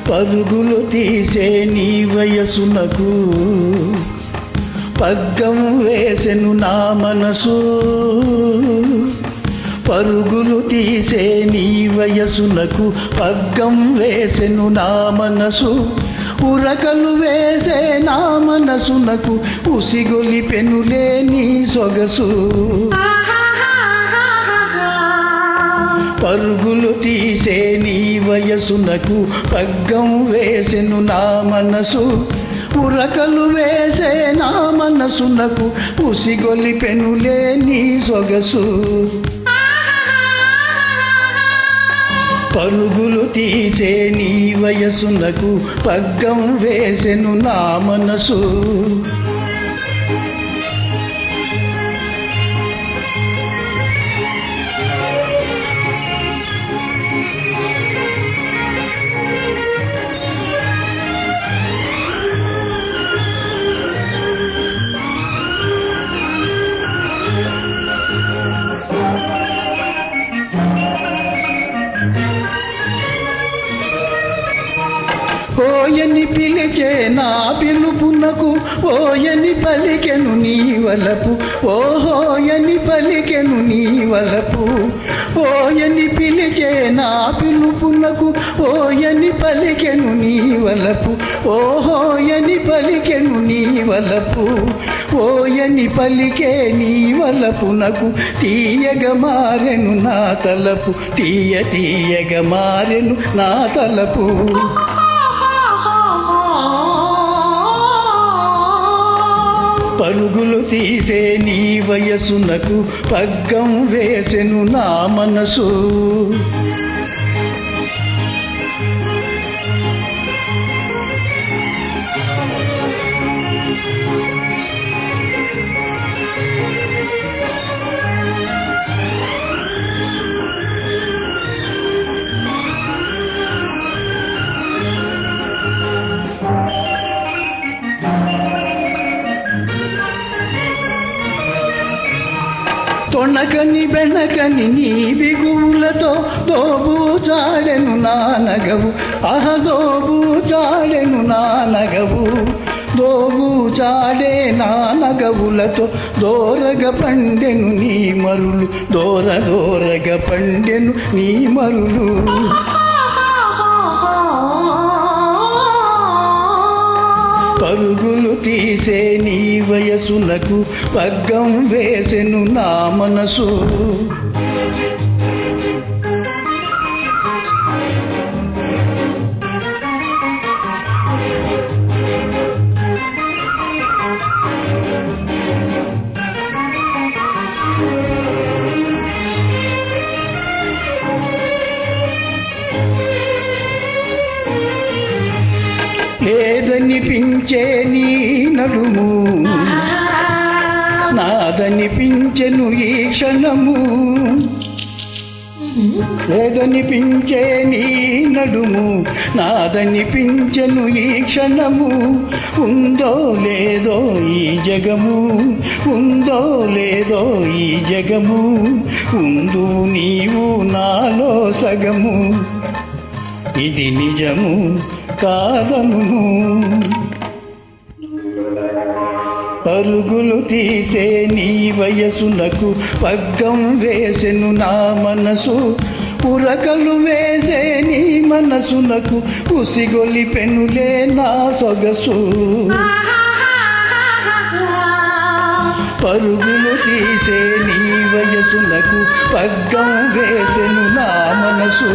పరుగులు తీసే నీ వయసునకు పగ్గం వేసెను నా మనసు. పరుగులు తీసే నీ వయసునకు పగ్గం వేసెను నా మనసు. ఉరకలు వేసే నా మనసునకు ఉసిగొలిపెనులే నీ సొగసు. పరుగులు తీసే నీ వయసునకు పగ్గం వేసెను నా మనసు. ఉరకలు వేసే నా మనసునకు ఉసిగొలిపెనులే నీ సొగసు. పరుగులు తీసే నీ వయసునకు పగ్గం వేసెను నా మనసు. ఓయని పిలిచే నా పిలుపునకు ఓయని పలికెను నీ వలపు. ఓహోయని పలికెను నీ వలపు. ఓయని పిలిచే నా పిలుపునకు ఓయని పలికెను నీ వలపు. ఓహోయని పలికెను నీ వలపు. ఓయని పలికే నీ వలపునకు తీయగా మారెను నా తలపు. తీయగా మారెను నా తలపు. పరుగులు తీసే నీ వయసునకు పగ్గం వేసెను నా మనసు. తొణకని బెనకని నీ బిగువులతో దోబూచాడెను నా నగవు. దోబూచాడెను నా నగవు. దోబూచాడే నా నగవులతో దోరగ పండెను నీ మరులు. దోరగ పండెను నీ మరులు. పరుగులు తీసే నీ వయసునకు పగ్గం వేసెను నా మనసు. లేదనిపించే నీ నడుము నాదనిపించెను ఈ క్షణము. లేదనిపించే నీ నడుము నాదనిపించెను ఈ క్షణము. ఉందో లేదో ఈ జగము. ఉందో లేదో ఈ జగము. ఉందు నీవు నాలో సగము. ఇది నిజము కాదను. పరుగులు తీసే నీ వయసునకు పగ్గం వేసెను నా మనసు. ఉరకలు వేసే నీ మనసునకు ఉసిగొలిపెనులే నా సొగసు. పరుగులు తీసే నీ వయసునకు పగ్గం వేసెను నా మనసు.